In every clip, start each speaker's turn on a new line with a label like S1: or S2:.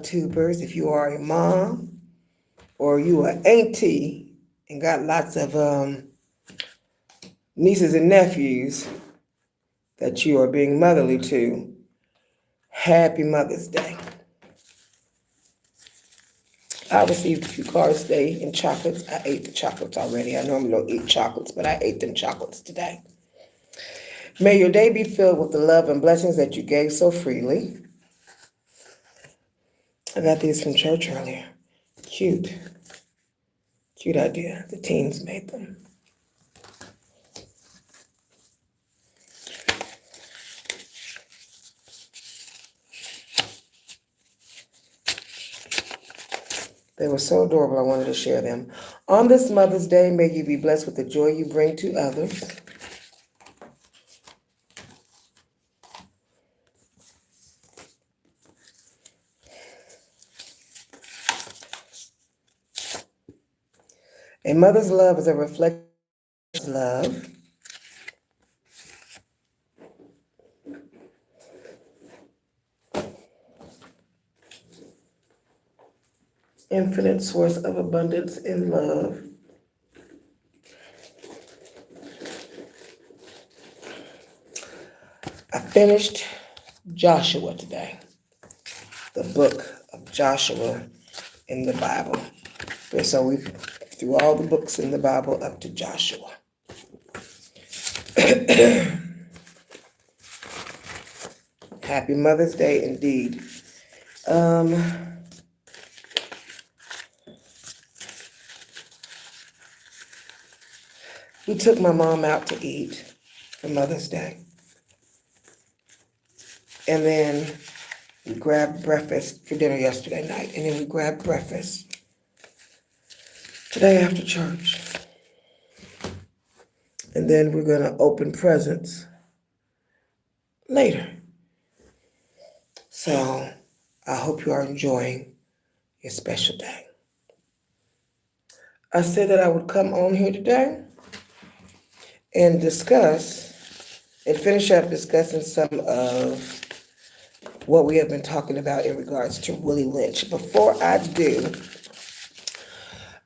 S1: tubers, if you are a mom or you are auntie and got lots of nieces and nephews that you are being motherly to, happy Mother's Day. I received a few cards today in chocolates. I ate the chocolates already. I normally don't eat chocolates, but I ate them chocolates today. May your day be filled with the love and blessings that you gave so freely. I got these from church earlier. Cute. Cute idea. The teens made them. They were so adorable, I wanted to share them. On this Mother's Day, may you be blessed with the joy you bring to others. A mother's love is a reflection of love. Infinite source of abundance and love. I finished Joshua today, the book of Joshua in the Bible. And so we threw all the books in the Bible up to Joshua. Happy Mother's Day indeed. We took my mom out to eat for Mother's Day. And then we grabbed breakfast for dinner yesterday night. And then we grabbed breakfast today after church. And then we're going to open presents later. So I hope you are enjoying your special day. I said that I would come on here today and discuss and finish up discussing some of what we have been talking about in regards to Willie Lynch. Before I do,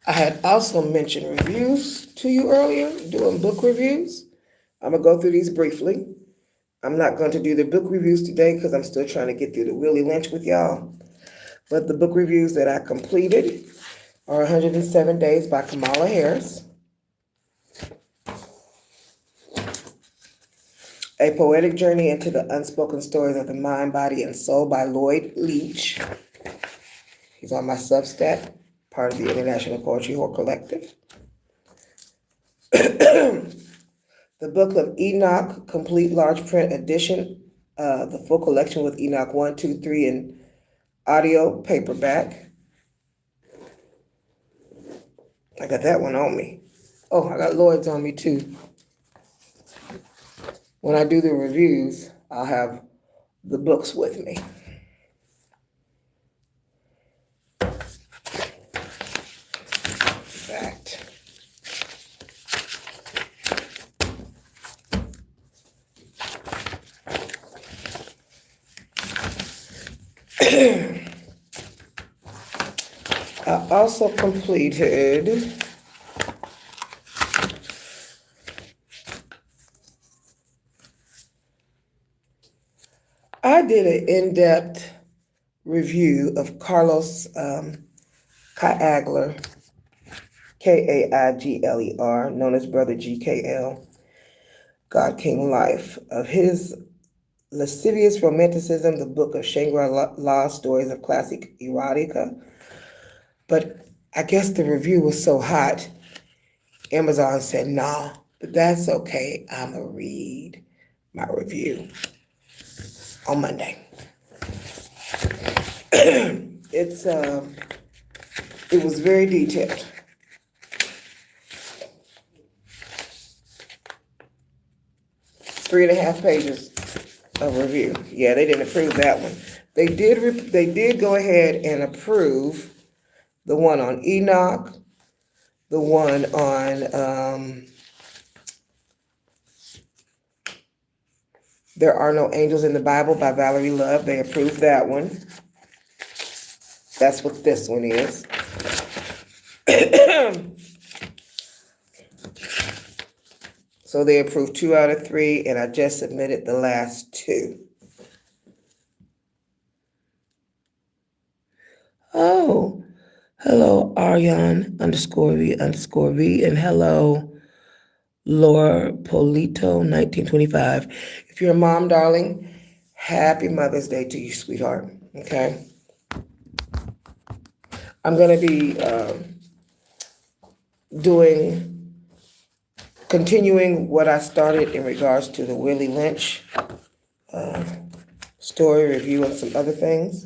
S1: I had also mentioned reviews to you earlier, doing book reviews. I'm going to go through these briefly. I'm not going to do the book reviews today because I'm still trying to get through the Willie Lynch with y'all. But the book reviews that I completed are 107 Days by Kamala Harris, A Poetic Journey into the Unspoken Stories of the Mind, Body, and Soul by Lynch. He's on my Substack, part of the International Poetry Horror Collective. The Book of Enoch, Complete Large Print Edition, the full collection with Enoch 1, 2, 3, and audio paperback. I got that one on me. Oh, I got Lloyd's on me too. When I do the reviews, I'll have the books with me. Fact. I also completed I did an in-depth review of Carlos Kaigler, Kaigler, known as Brother GKL, God King Life, of his Lascivious Romanticism, the book of Shangri-La Stories of Classic Erotica. But I guess the review was so hot, Amazon said, nah, but that's okay. I'm going to read my review on Monday. It was very detailed. Three and a half pages of review. Yeah, they didn't approve that one. They did go ahead and approve the one on Enoch, the one on There Are No Angels in the Bible by Valerie Love. They approved that one. That's what this one is. So they approved 2 out of 3, and I just submitted the last 2. Oh, hello, Aryan _V_V, and hello, Laura Polito 1925. If you're a mom, darling, happy Mother's Day to you, sweetheart. Okay. I'm going to be continuing what I started in regards to the Willie Lynch story review and some other things.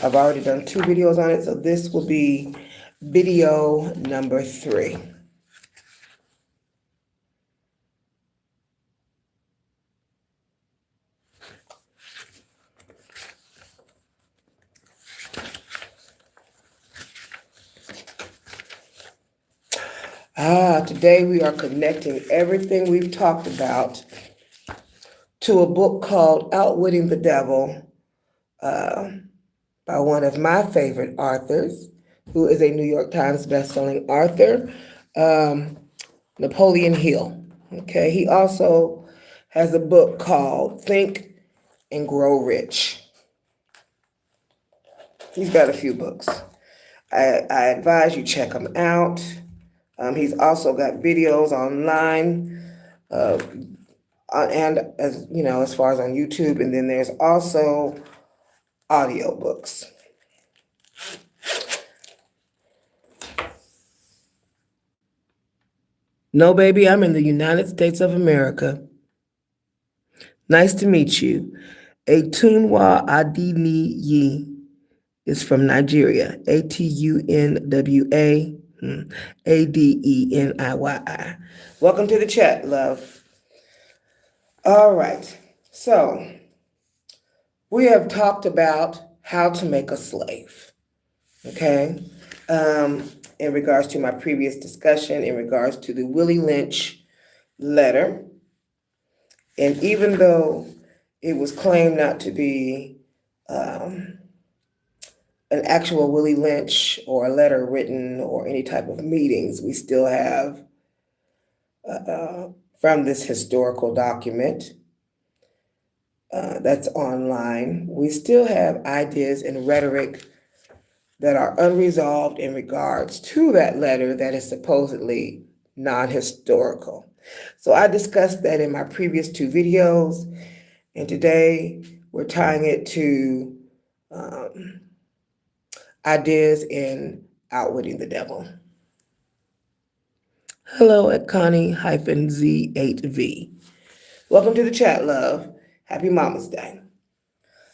S1: I've already done 2 videos on it, so this will be video number 3. Today we are connecting everything we've talked about to a book called Outwitting the Devil by one of my favorite authors, who is a New York Times bestselling author, Napoleon Hill. Okay, he also has a book called Think and Grow Rich. He's got a few books. I advise you check him out. He's also got videos online, and as far as on YouTube, and then there's also audiobooks. No, baby, I'm in the United States of America. Nice to meet you. Atunwa Adeniyi is from Nigeria. Atunwa Adeniyi. Welcome to the chat, love. All right. So we have talked about how to make a slave. Okay. In regards to my previous discussion, in regards to the Willie Lynch letter. And even though it was claimed not to be an actual Willie Lynch or a letter written or any type of meetings, we still have from this historical document that's online, we still have ideas and rhetoric that are unresolved in regards to that letter that is supposedly non-historical. So I discussed that in my previous 2 videos, and today we're tying it to ideas in Outwitting the Devil. Hello at Connie-Z8V. Welcome to the chat, love. Happy Mama's Day.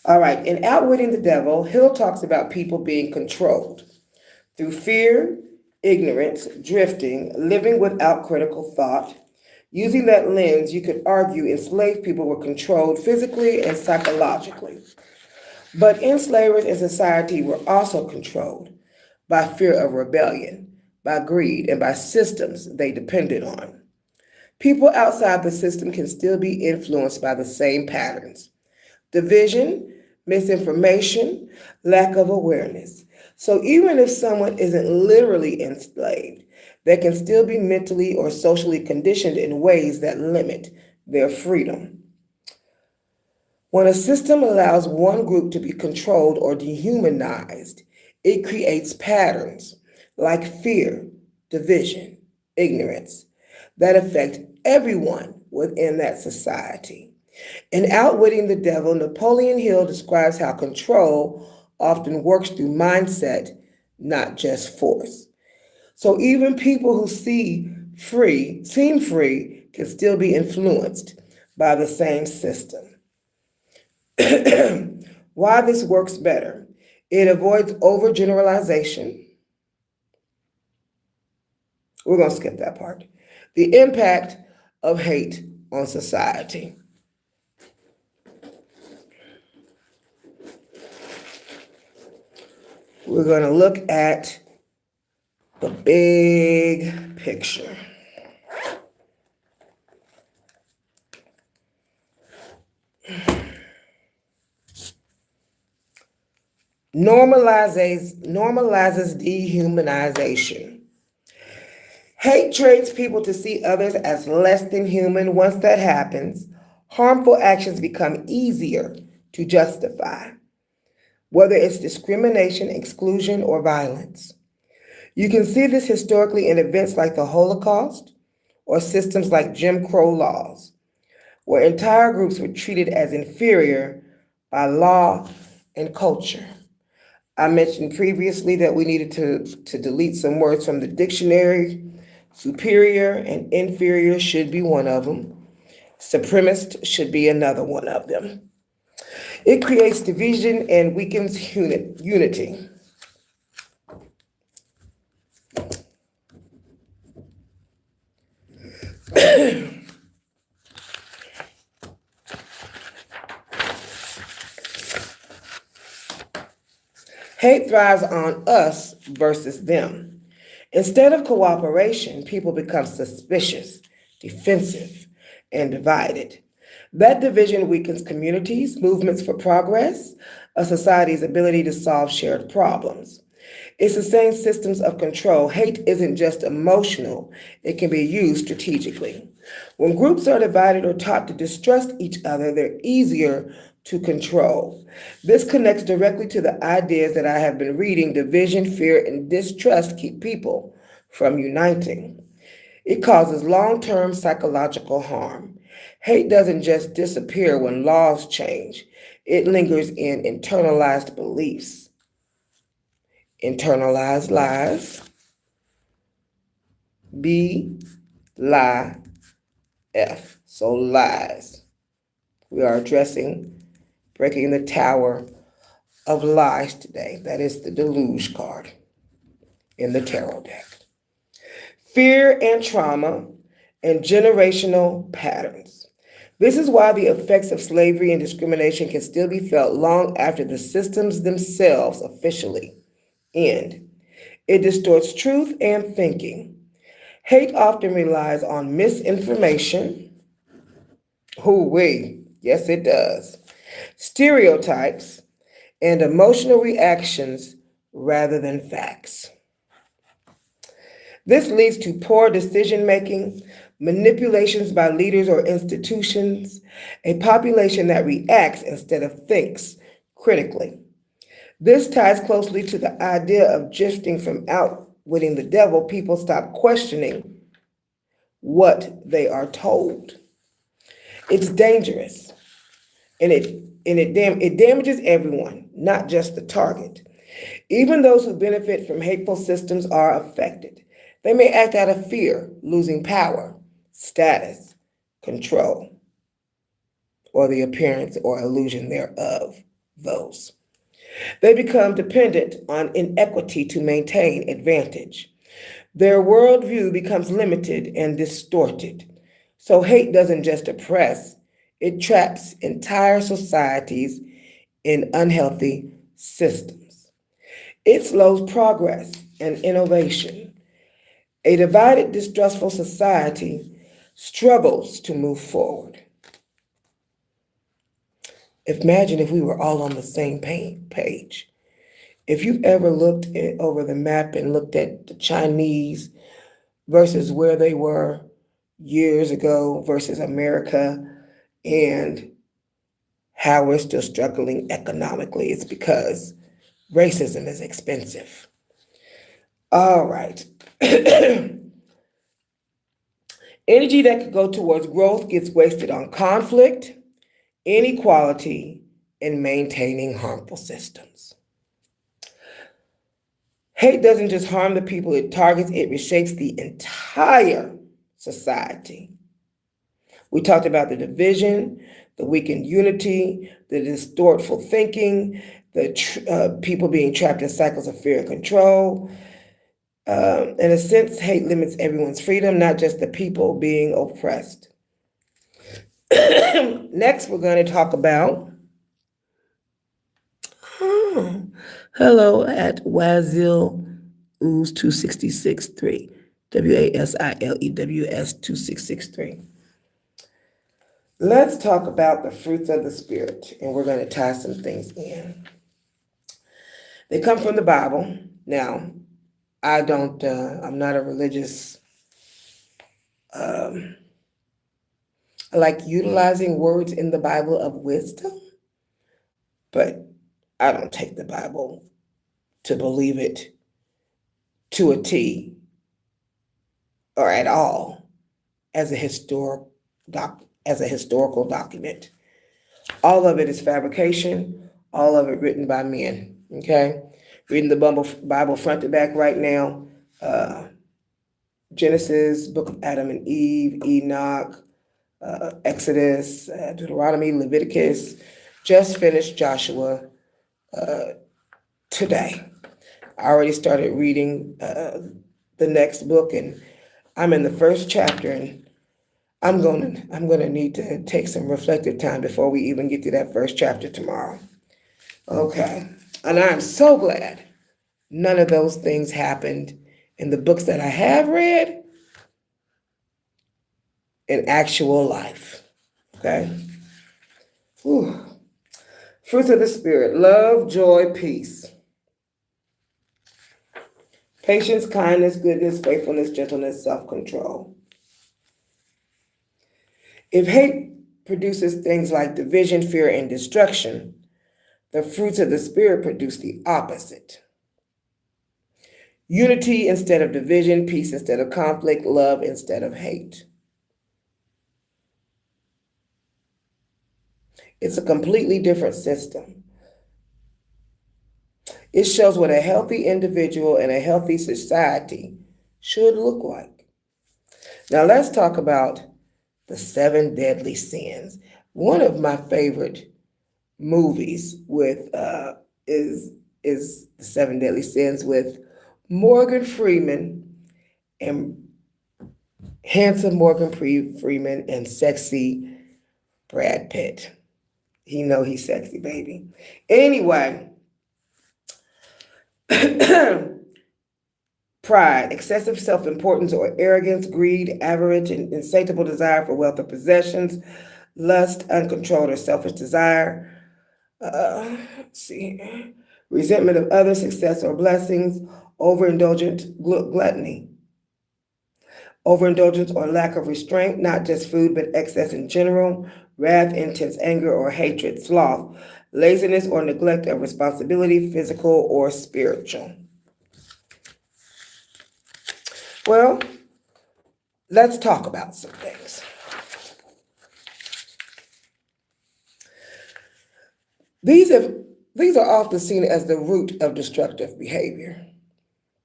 S1: All right, in Outwitting the Devil, Hill talks about people being controlled through fear, ignorance, drifting, living without critical thought. Using that lens, you could argue enslaved people were controlled physically and psychologically. But enslavers in society were also controlled by fear of rebellion, by greed, and by systems they depended on. People outside the system can still be influenced by the same patterns: division, misinformation, lack of awareness. So even if someone isn't literally enslaved, they can still be mentally or socially conditioned in ways that limit their freedom. When a system allows one group to be controlled or dehumanized, it creates patterns like fear, division, ignorance that affect everyone within that society. In Outwitting the Devil, Napoleon Hill describes how control often works through mindset, not just force. So even people who seem free, can still be influenced by the same system. Why this works better? It avoids overgeneralization. We're going to skip that part. The impact of hate on society. We're going to look at the big picture. normalizes dehumanization. Hate trains people to see others as less than human. Once that happens, harmful actions become easier to justify, whether it's discrimination, exclusion, or violence. You can see this historically in events like the Holocaust or systems like Jim Crow laws, where entire groups were treated as inferior by law and culture. I mentioned previously that we needed to delete some words from the dictionary. Superior and inferior should be one of them. Supremacist should be another one of them. It creates division and weakens unity. Hate thrives on us versus them. Instead of cooperation, people become suspicious, defensive, and divided. That division weakens communities, movements for progress, a society's ability to solve shared problems. It's the same systems of control. Hate isn't just emotional, it can be used strategically. When groups are divided or taught to distrust each other, they're easier to control. This connects directly to the ideas that I have been reading. Division, fear, and distrust keep people from uniting. It causes long-term psychological harm. Hate doesn't just disappear when laws change. It lingers in internalized beliefs, internalized lies, B, lie, F. So lies. We are addressing breaking the tower of lies today. That is the deluge card in the tarot deck. Fear and trauma and generational patterns. This is why the effects of slavery and discrimination can still be felt long after the systems themselves officially end. It distorts truth and thinking. Hate often relies on misinformation. Hoo-wee, yes it does. Stereotypes and emotional reactions rather than facts. This leads to poor decision-making, manipulations by leaders or institutions, a population that reacts instead of thinks critically. This ties closely to the idea of drifting from outwitting the devil. People stop questioning what they are told. It's dangerous, and it damages everyone, not just the target. Even those who benefit from hateful systems are affected. They may act out of fear, losing power, status, control, or the appearance or illusion thereof, those. They become dependent on inequity to maintain advantage. Their worldview becomes limited and distorted. So hate doesn't just oppress, it traps entire societies in unhealthy systems. It slows progress and innovation. A divided, distrustful society struggles to move forward. Imagine if we were all on the same page. If you've ever looked over the map and looked at the Chinese versus where they were years ago versus America and how we're still struggling economically, it's because racism is expensive. All right. Energy that could go towards growth gets wasted on conflict, inequality, and maintaining harmful systems. Hate doesn't just harm the people it targets, it reshapes the entire society. We talked about the division, the weakened unity, the distortful thinking, the people being trapped in cycles of fear and control. In a sense, hate limits everyone's freedom, not just the people being oppressed. Next, we're going to talk about hello at Wasil Ooze 2663. WASILEWS 2663. Let's talk about the fruits of the Spirit, and we're going to tie some things in. They come from the Bible. Now, I'm not a religious, I like utilizing words in the Bible of wisdom, but I don't take the Bible to believe it to a T or at all as a historical document. All of it is fabrication, all of it written by men. Okay? Reading the Bible front to back right now. Genesis, Book of Adam and Eve, Enoch, Exodus, Deuteronomy, Leviticus. Just finished Joshua today. I already started reading the next book, and I'm in the first chapter, and I'm gonna need to take some reflective time before we even get to that first chapter tomorrow. Okay, and I'm so glad none of those things happened in the books that I have read in actual life. Okay. Whew. Fruits of the Spirit: love, joy, peace, patience, kindness, goodness, faithfulness, gentleness, self-control. If hate produces things like division, fear, and destruction, the fruits of the Spirit produce the opposite: unity instead of division, peace instead of conflict, love instead of hate. It's a completely different system. It shows what a healthy individual and a healthy society should look like. Now let's talk about the 7 deadly sins. One of my favorite movies with is the 7 deadly sins with Morgan Freeman and handsome Morgan Freeman and sexy Brad Pitt. He's sexy, baby. Anyway, pride, excessive self-importance or arrogance, greed, avarice, and insatiable desire for wealth or possessions, lust, uncontrolled or selfish desire, resentment of others' success or blessings, overindulgent gluttony, overindulgence or lack of restraint, not just food but excess in general, wrath, intense anger or hatred, sloth, laziness or neglect of responsibility, physical or spiritual. Well, let's talk about some things. These are often seen as the root of destructive behavior.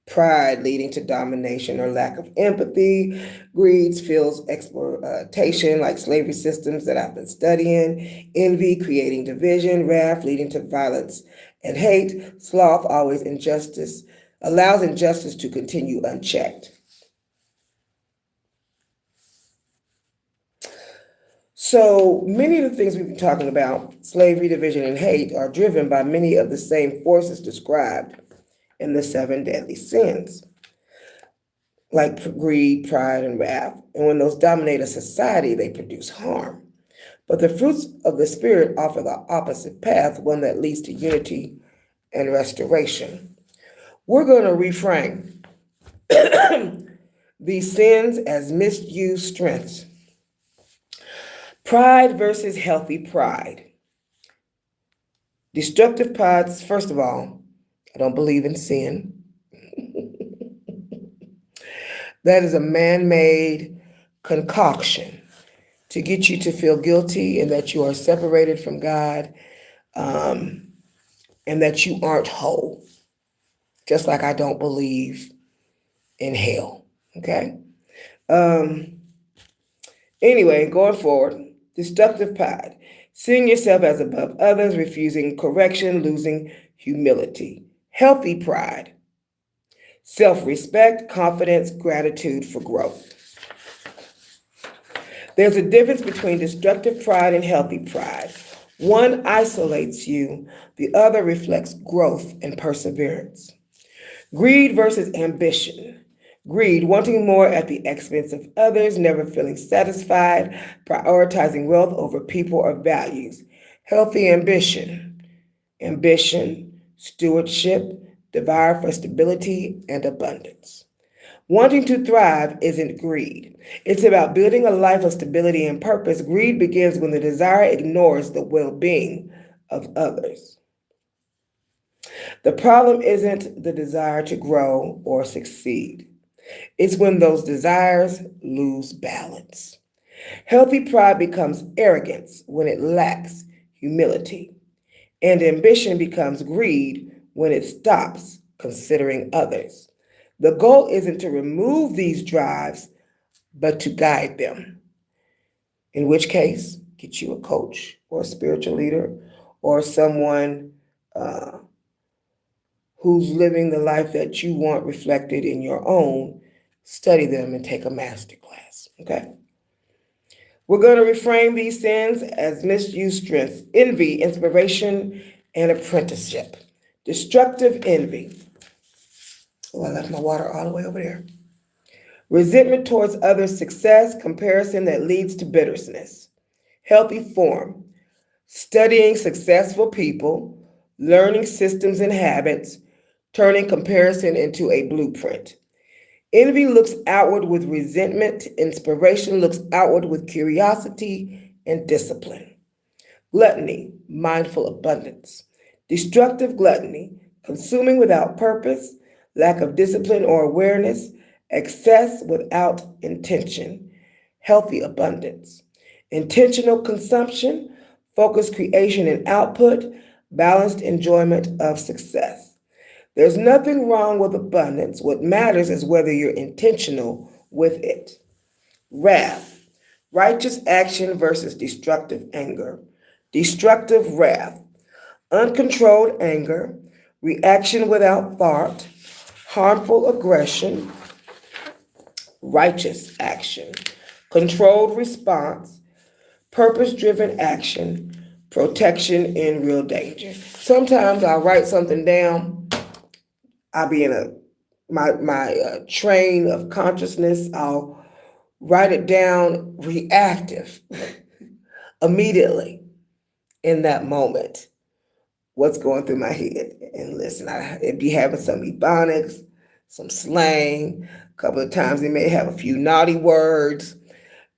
S1: Pride leading to domination or lack of empathy, greed fuels exploitation like slavery systems that I've been studying, envy creating division, wrath leading to violence and hate, sloth always allows injustice to continue unchecked. So many of the things we've been talking about, slavery, division, and hate, are driven by many of the same forces described in the 7 deadly sins, like greed, pride, and wrath. And when those dominate a society, they produce harm. But the fruits of the Spirit offer the opposite path, one that leads to unity and restoration. We're going to reframe these sins as misused strengths. Pride versus healthy pride. Destructive pride, first of all, I don't believe in sin. That is a man-made concoction to get you to feel guilty and that you are separated from God, and that you aren't whole. Just like I don't believe in hell. Okay? Anyway, going forward, destructive pride. Seeing yourself as above others, refusing correction, losing humility. Healthy pride. Self-respect, confidence, gratitude for growth. There's a difference between destructive pride and healthy pride. One isolates you, the other reflects growth and perseverance. Greed versus ambition. Greed, wanting more at the expense of others, never feeling satisfied, prioritizing wealth over people or values. Healthy ambition. Ambition, stewardship, desire for stability, and abundance. Wanting to thrive isn't greed. It's about building a life of stability and purpose. Greed begins when the desire ignores the well-being of others. The problem isn't the desire to grow or succeed. It's when those desires lose balance. Healthy pride becomes arrogance when it lacks humility, and ambition becomes greed when it stops considering others. The goal isn't to remove these drives, but to guide them. In which case, get you a coach or a spiritual leader or someone who's living the life that you want reflected in your own. Study them and take a master class. Okay? We're going to reframe these sins as misused strengths: envy, inspiration, and apprenticeship. Destructive envy. Oh, I left my water all the way over there. Resentment towards others' success, comparison that leads to bitterness. Healthy form. Studying successful people, learning systems and habits, turning comparison into a blueprint. Envy looks outward with resentment. Inspiration looks outward with curiosity and discipline. Gluttony, mindful abundance. Destructive gluttony, consuming without purpose, lack of discipline or awareness, excess without intention. Healthy abundance. Intentional consumption, focused creation and output, balanced enjoyment of success. There's nothing wrong with abundance. What matters is whether you're intentional with it. Wrath, righteous action versus destructive anger. Destructive wrath, uncontrolled anger, reaction without thought, harmful aggression. Righteous action, controlled response, purpose-driven action, protection in real danger. Sometimes I'll write something down. I'll be in my train of consciousness. I'll write it down reactive immediately in that moment. What's going through my head? And listen, it'd be having some ebonics, some slang. A couple of times they may have a few naughty words.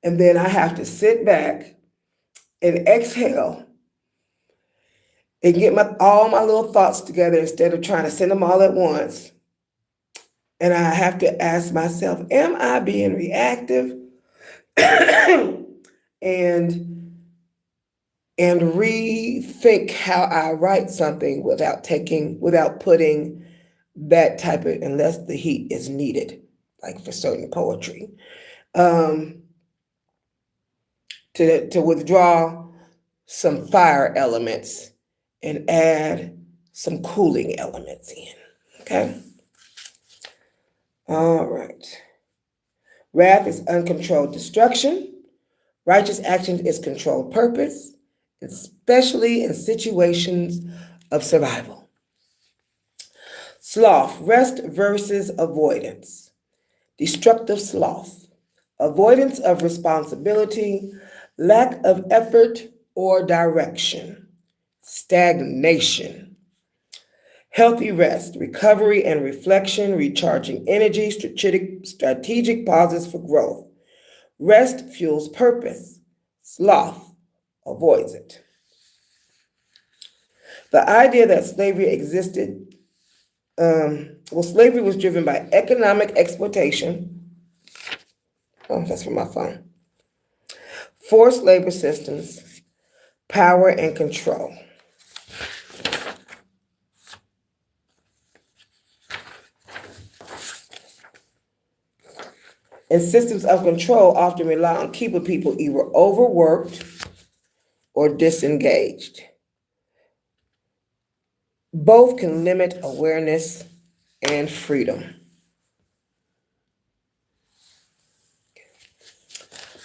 S1: And then I have to sit back and exhale and get all my little thoughts together instead of trying to send them all at once. And I have to ask myself, am I being reactive? and rethink how I write something without putting that type of, unless the heat is needed, like for certain poetry, to withdraw some fire elements and add some cooling elements in. Okay? All right. Wrath is uncontrolled destruction. Righteous action is controlled purpose, especially in situations of survival. Sloth, rest versus avoidance. Destructive sloth, avoidance of responsibility, lack of effort or direction. Stagnation. Healthy rest, recovery and reflection, recharging energy, strategic pauses for growth. Rest fuels purpose. Sloth avoids it. The idea that slavery existed, slavery was driven by economic exploitation. Oh, that's from my phone. Forced labor systems, power and control. And systems of control often rely on keeping people either overworked or disengaged. Both can limit awareness and freedom.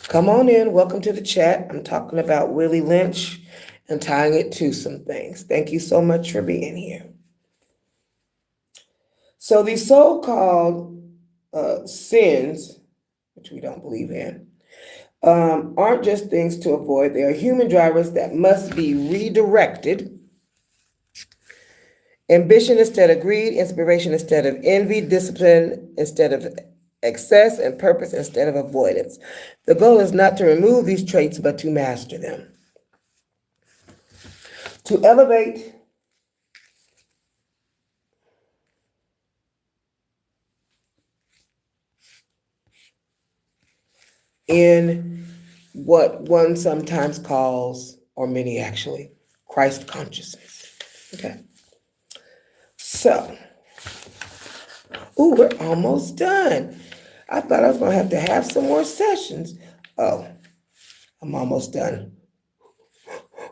S1: Come on in. Welcome to the chat. I'm talking about Willie Lynch and tying it to some things. Thank you so much for being here. So these so-called sins, which we don't believe in, aren't just things to avoid. They are human drivers that must be redirected Ambition instead of greed, inspiration instead of envy, discipline instead of excess, and purpose instead of avoidance. The goal is not to remove these traits, but to master them. To elevate in what one sometimes calls, or many actually, Christ consciousness. Okay. So, we're almost done. I thought I was going to have some more sessions. Oh, I'm almost done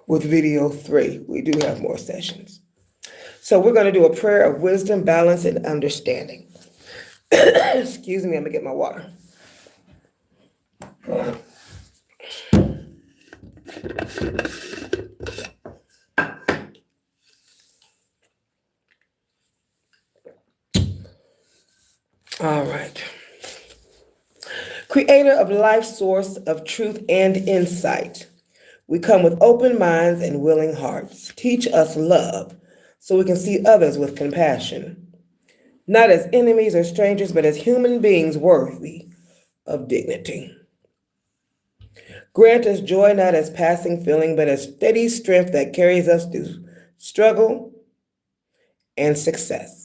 S1: with video 3. We do have more sessions. So we're going to do a prayer of wisdom, balance, and understanding. Excuse me, I'm going to get my water. All right. Creator of life, source of truth and insight, we come with open minds and willing hearts. Teach us love so we can see others with compassion, not as enemies or strangers, but as human beings worthy of dignity. Grant us joy not as passing feeling, but as steady strength that carries us through struggle and success.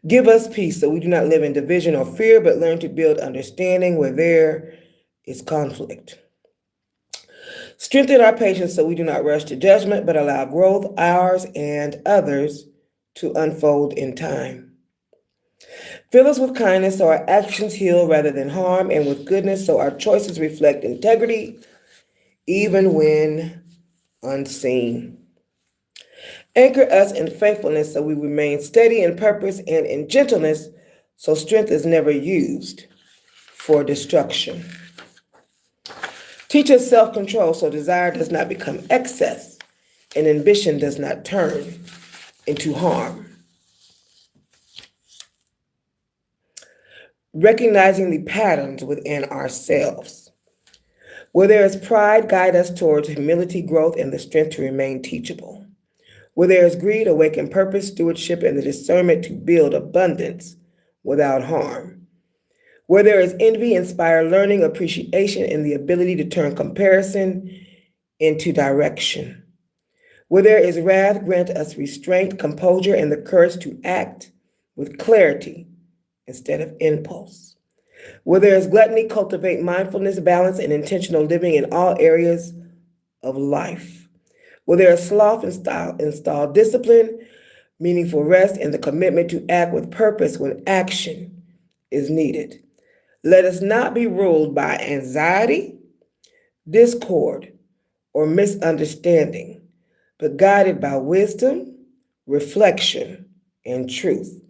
S1: Give us peace so we do not live in division or fear, but learn to build understanding where there is conflict. Strengthen our patience so we do not rush to judgment, but allow growth, ours and others, to unfold in time. Fill us with kindness so our actions heal rather than harm, and with goodness so our choices reflect integrity, even when unseen. Anchor us in faithfulness so we remain steady in purpose, and in gentleness so strength is never used for destruction. Teach us self-control so desire does not become excess and ambition does not turn into harm. Recognizing the patterns within ourselves. Where there is pride, guide us towards humility, growth, and the strength to remain teachable. Where there is greed, awaken purpose, stewardship, and the discernment to build abundance without harm. Where there is envy, inspire learning, appreciation, and the ability to turn comparison into direction. Where there is wrath, grant us restraint, composure, and the courage to act with clarity instead of impulse. Where there is gluttony, cultivate mindfulness, balance, and intentional living in all areas of life. Where there is sloth, install discipline, meaningful rest, and the commitment to act with purpose when action is needed. Let us not be ruled by anxiety, discord, or misunderstanding, but guided by wisdom, reflection, and truth.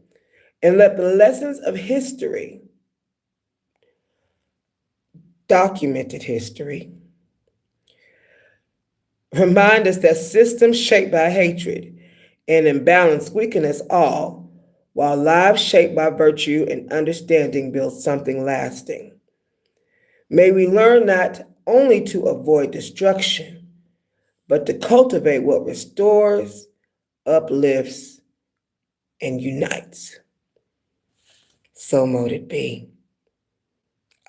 S1: And let the lessons of history, documented history, remind us that systems shaped by hatred and imbalance weaken us all, while lives shaped by virtue and understanding build something lasting. May we learn not only to avoid destruction, but to cultivate what restores, uplifts, and unites. So mote it be.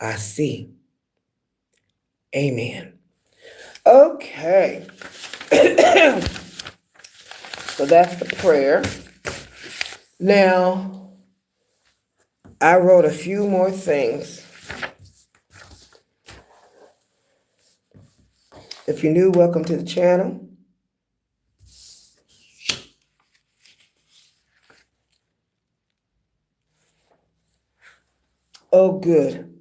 S1: I see. Amen. Okay. So that's the prayer. Now, I wrote a few more things. If you're new, welcome to the channel. Oh, good.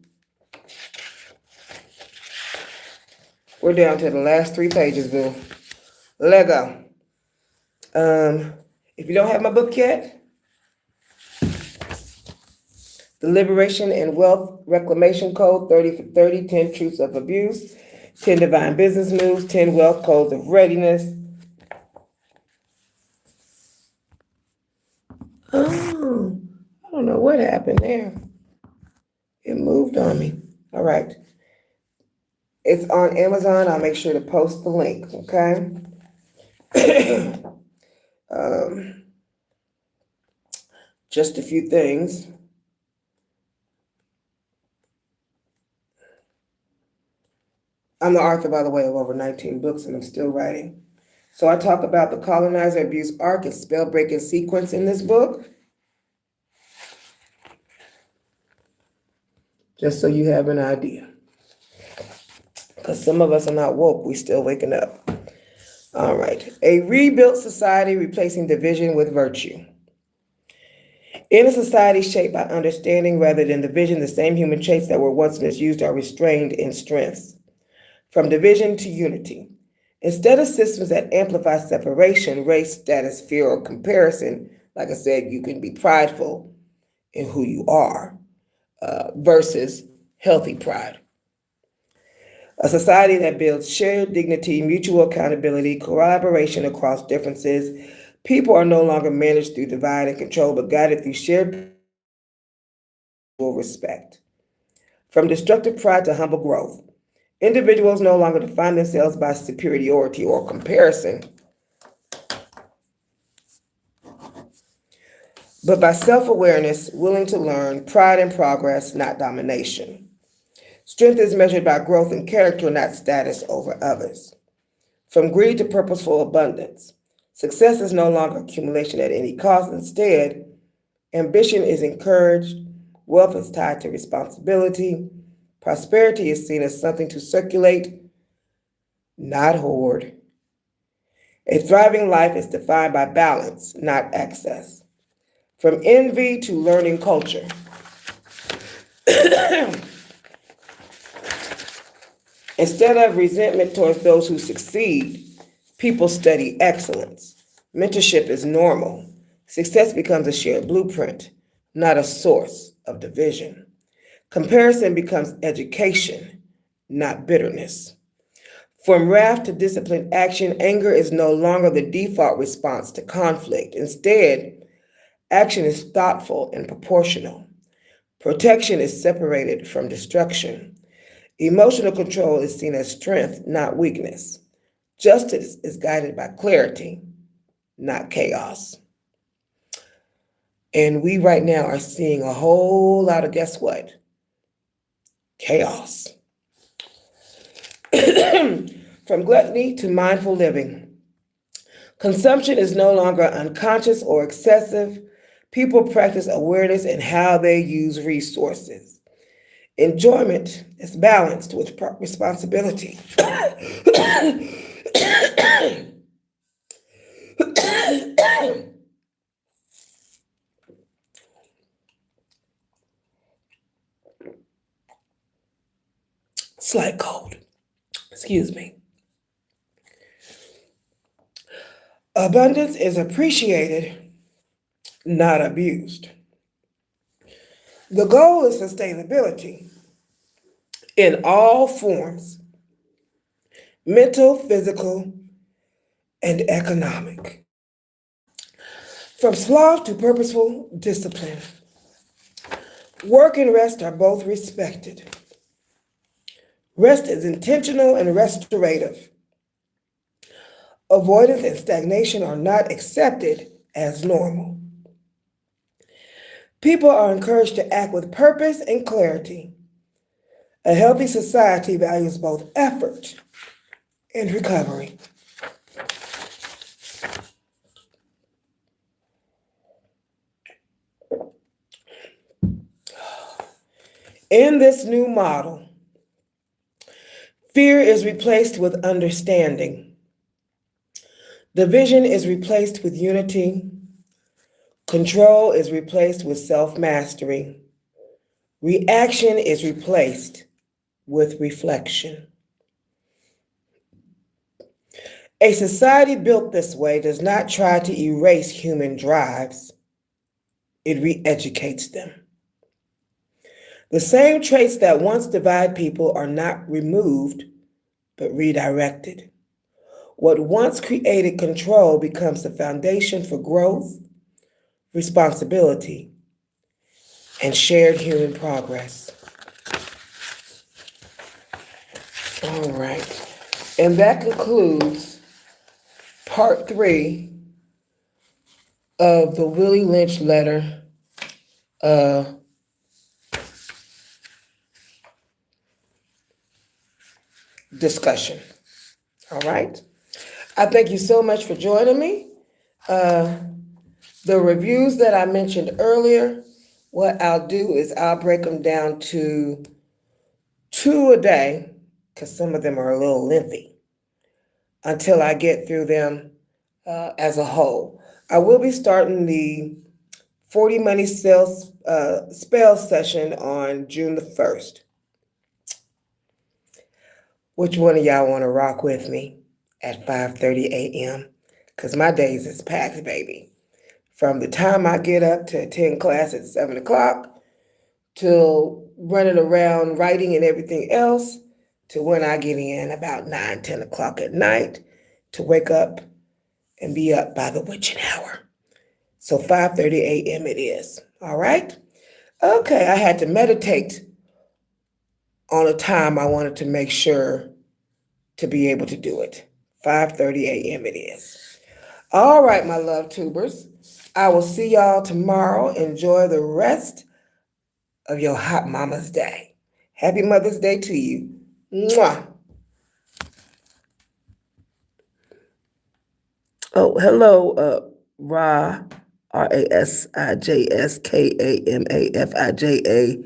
S1: We're down to the last 3 pages, Boo. Lego. If you don't have my book yet, The Liberation and Wealth Reclamation Code, 30 for 30, 10 Truths of Abuse, 10 Divine Business Moves, 10 Wealth Codes of Readiness. Oh, I don't know what happened there. It moved on me. All right. It's on Amazon. I'll make sure to post the link, okay? Just a few things. I'm the author, by the way, of over 19 books, and I'm still writing. So I talk about the colonizer abuse arc and spell-breaking sequence in this book. Just so you have an idea. Because some of us are not woke, we still waking up. All right. A rebuilt society replacing division with virtue. In a society shaped by understanding rather than division, the same human traits that were once misused are restrained in strength. From division to unity. Instead of systems that amplify separation, race, status, fear, or comparison, like I said, you can be prideful in who you are versus healthy pride. A society that builds shared dignity, mutual accountability, collaboration across differences. People are no longer managed through divide and control, but guided through shared respect. From destructive pride to humble growth. Individuals no longer define themselves by superiority or comparison, but by self-awareness, willing to learn, pride and progress, not domination. Strength is measured by growth and character, not status over others. From greed to purposeful abundance. Success is no longer accumulation at any cost. Instead, ambition is encouraged, wealth is tied to responsibility, prosperity is seen as something to circulate, not hoard. A thriving life is defined by balance, not excess. From envy to learning culture. Instead of resentment towards those who succeed, people study excellence. Mentorship is normal. Success becomes a shared blueprint, not a source of division. Comparison becomes education, not bitterness. From wrath to disciplined action, anger is no longer the default response to conflict. Instead, action is thoughtful and proportional. Protection is separated from destruction. Emotional control is seen as strength, not weakness. Justice is guided by clarity, not chaos. And we right now are seeing a whole lot of, guess what? Chaos. From gluttony to mindful living. Consumption is no longer unconscious or excessive. People practice awareness in how they use resources. Enjoyment is balanced with responsibility. Slight cold. Excuse me. Abundance is appreciated, not abused. The goal is sustainability in all forms, mental, physical, and economic. From sloth to purposeful discipline. Work and rest are both respected. Rest is intentional and restorative. Avoidance and stagnation are not accepted as normal. People are encouraged to act with purpose and clarity. A healthy society values both effort and recovery. In this new model, fear is replaced with understanding. Division is replaced with unity. Control is replaced with self-mastery. Reaction is replaced with reflection. A society built this way does not try to erase human drives. It re-educates them. The same traits that once divide people are not removed, but redirected. What once created control becomes the foundation for growth, responsibility, and shared human progress. All right. And that concludes part 3 of the Willie Lynch letter discussion. All right. I thank you so much for joining me. The reviews that I mentioned earlier, what I'll do is I'll break them down to 2 a day, because some of them are a little lengthy, until I get through them as a whole. I will be starting the 40 Money Sales Spell session on June the 1st. Which one of y'all want to rock with me at 5:30 a.m.? Because my days is packed, baby. From the time I get up to attend class at 7 o'clock, till running around writing and everything else, to when I get in about 9, 10 o'clock at night, to wake up and be up by the witching hour. So 5:30 a.m. it is. All right? Okay, I had to meditate on a time I wanted to make sure to be able to do it. 5:30 a.m. it is. All right, my love tubers. I will see y'all tomorrow. Enjoy the rest of your hot mama's day. Happy Mother's Day to you. Mwah. Oh, hello, Ra, RASIJSKAMAFIJA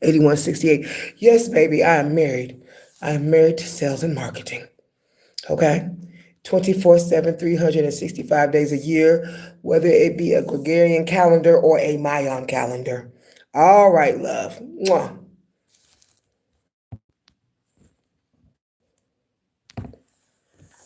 S1: 8168. Yes, baby, I am married. I am married to sales and marketing. Okay? 24/7, 365 days a year, whether it be a Gregorian calendar or a Mayan calendar. All right, love. Mwah.